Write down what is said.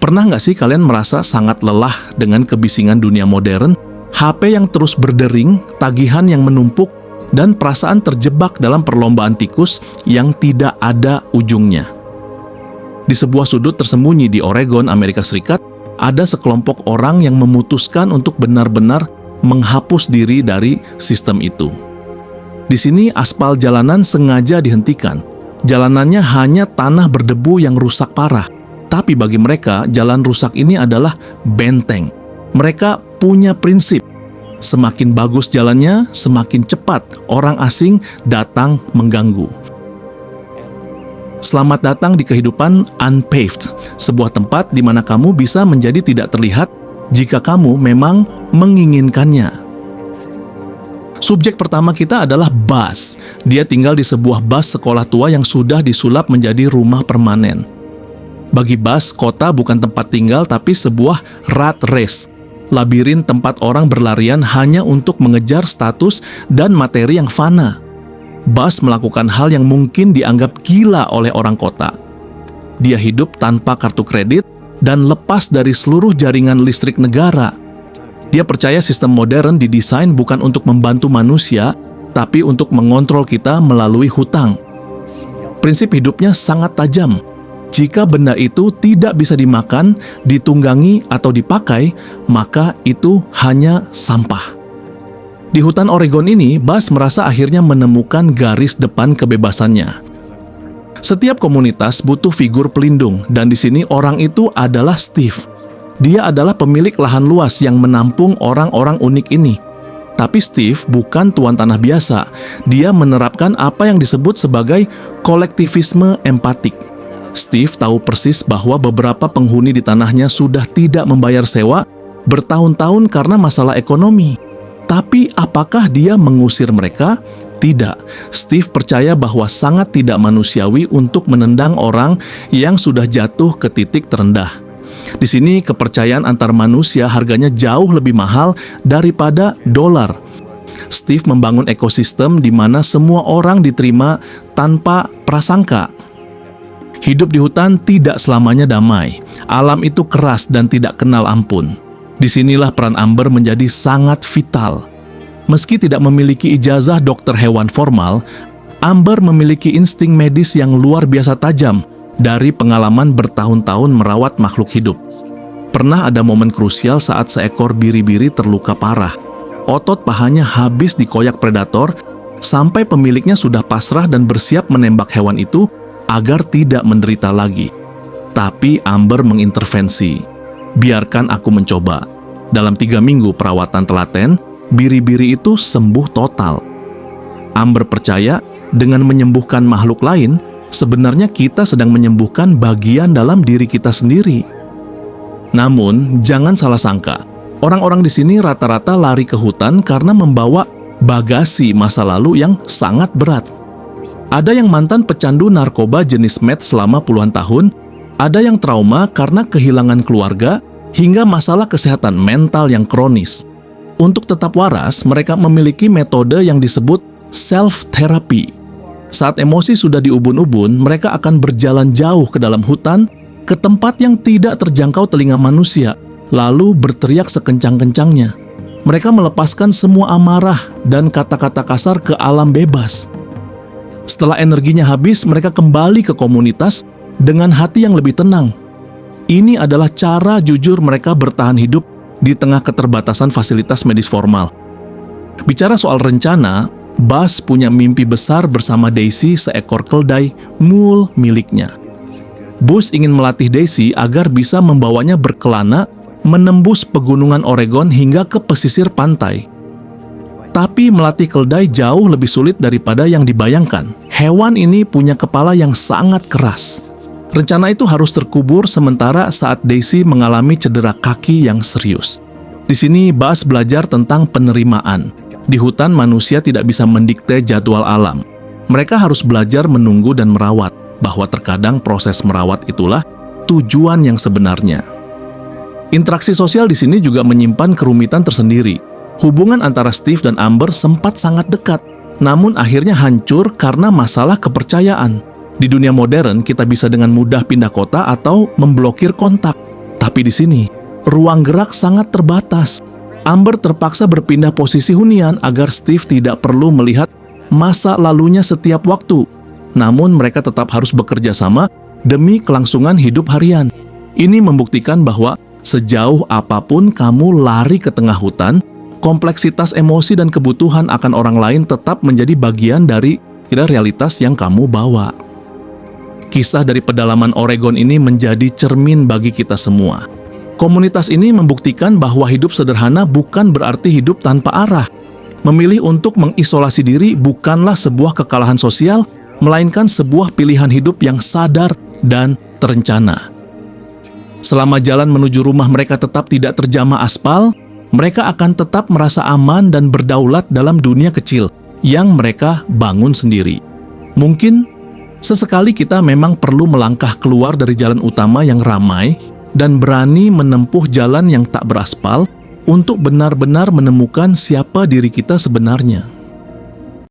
Pernah nggak sih kalian merasa sangat lelah dengan kebisingan dunia modern, HP yang terus berdering, tagihan yang menumpuk, dan perasaan terjebak dalam perlombaan tikus yang tidak ada ujungnya? Di sebuah sudut tersembunyi di Oregon, Amerika Serikat, ada sekelompok orang yang memutuskan untuk benar-benar menghapus diri dari sistem itu. Di sini aspal jalanan sengaja dihentikan. Jalanannya hanya tanah berdebu yang rusak parah. Tapi bagi mereka, jalan rusak ini adalah benteng. Mereka punya prinsip. Semakin bagus jalannya, semakin cepat orang asing datang mengganggu. Selamat datang di kehidupan unpaved, sebuah tempat di mana kamu bisa menjadi tidak terlihat jika kamu memang menginginkannya. Subjek pertama kita adalah Buzz. Dia tinggal di sebuah bus sekolah tua yang sudah disulap menjadi rumah permanen. Bagi Buzz, kota bukan tempat tinggal tapi sebuah rat race, labirin tempat orang berlarian hanya untuk mengejar status dan materi yang fana. Buzz melakukan hal yang mungkin dianggap gila oleh orang kota. Dia hidup tanpa kartu kredit dan lepas dari seluruh jaringan listrik negara. Dia percaya sistem modern didesain bukan untuk membantu manusia, tapi untuk mengontrol kita melalui hutang. Prinsip hidupnya sangat tajam. Jika benda itu tidak bisa dimakan, ditunggangi, atau dipakai, maka itu hanya sampah. Di hutan Oregon ini, Buzz merasa akhirnya menemukan garis depan kebebasannya. Setiap komunitas butuh figur pelindung, dan di sini orang itu adalah Steve. Dia adalah pemilik lahan luas yang menampung orang-orang unik ini. Tapi Steve bukan tuan tanah biasa. Dia menerapkan apa yang disebut sebagai kolektivisme empatik. Steve tahu persis bahwa beberapa penghuni di tanahnya sudah tidak membayar sewa bertahun-tahun karena masalah ekonomi. Tapi apakah dia mengusir mereka? Tidak. Steve percaya bahwa sangat tidak manusiawi untuk menendang orang yang sudah jatuh ke titik terendah. Di sini kepercayaan antar manusia harganya jauh lebih mahal daripada dolar. Steve membangun ekosistem di mana semua orang diterima tanpa prasangka. Hidup di hutan tidak selamanya damai. Alam itu keras dan tidak kenal ampun. Disinilah peran Amber menjadi sangat vital. Meski tidak memiliki ijazah dokter hewan formal, Amber memiliki insting medis yang luar biasa tajam dari pengalaman bertahun-tahun merawat makhluk hidup. Pernah ada momen krusial saat seekor biri-biri terluka parah. Otot pahanya habis dikoyak predator sampai pemiliknya sudah pasrah dan bersiap menembak hewan itu agar tidak menderita lagi. Tapi Amber mengintervensi. Biarkan aku mencoba. Dalam 3 minggu perawatan telaten, biri-biri itu sembuh total. Amber percaya dengan menyembuhkan makhluk lain, sebenarnya kita sedang menyembuhkan bagian dalam diri kita sendiri. Namun, jangan salah sangka. Orang-orang di sini rata-rata lari ke hutan karena membawa bagasi masa lalu yang sangat berat. Ada yang mantan pecandu narkoba jenis meth selama puluhan tahun, ada yang trauma karena kehilangan keluarga, hingga masalah kesehatan mental yang kronis. Untuk tetap waras, mereka memiliki metode yang disebut self-therapy. Saat emosi sudah diubun-ubun, mereka akan berjalan jauh ke dalam hutan, ke tempat yang tidak terjangkau telinga manusia, lalu berteriak sekencang-kencangnya. Mereka melepaskan semua amarah dan kata-kata kasar ke alam bebas. Setelah energinya habis, mereka kembali ke komunitas dengan hati yang lebih tenang. Ini adalah cara jujur mereka bertahan hidup di tengah keterbatasan fasilitas medis formal. Bicara soal rencana, Buzz punya mimpi besar bersama Daisy, seekor keledai mul miliknya. Buzz ingin melatih Daisy agar bisa membawanya berkelana menembus pegunungan Oregon hingga ke pesisir pantai. Tapi melatih keledai jauh lebih sulit daripada yang dibayangkan. Hewan ini punya kepala yang sangat keras. Rencana itu harus terkubur sementara saat Daisy mengalami cedera kaki yang serius. Di sini Buzz belajar tentang penerimaan. Di hutan manusia tidak bisa mendikte jadwal alam. Mereka harus belajar menunggu dan merawat, bahwa terkadang proses merawat itulah tujuan yang sebenarnya. Interaksi sosial di sini juga menyimpan kerumitan tersendiri. Hubungan antara Steve dan Amber sempat sangat dekat, namun akhirnya hancur karena masalah kepercayaan. Di dunia modern, kita bisa dengan mudah pindah kota atau memblokir kontak. Tapi di sini, ruang gerak sangat terbatas. Amber terpaksa berpindah posisi hunian agar Steve tidak perlu melihat masa lalunya setiap waktu. Namun mereka tetap harus bekerja sama demi kelangsungan hidup harian. Ini membuktikan bahwa sejauh apapun kamu lari ke tengah hutan, kompleksitas emosi dan kebutuhan akan orang lain tetap menjadi bagian dari realitas yang kamu bawa. Kisah dari pedalaman Oregon ini menjadi cermin bagi kita semua. Komunitas ini membuktikan bahwa hidup sederhana bukan berarti hidup tanpa arah. Memilih untuk mengisolasi diri bukanlah sebuah kekalahan sosial, melainkan sebuah pilihan hidup yang sadar dan terencana. Selama jalan menuju rumah mereka tetap tidak terjamah aspal, mereka akan tetap merasa aman dan berdaulat dalam dunia kecil yang mereka bangun sendiri. Mungkin sesekali kita memang perlu melangkah keluar dari jalan utama yang ramai dan berani menempuh jalan yang tak beraspal untuk benar-benar menemukan siapa diri kita sebenarnya.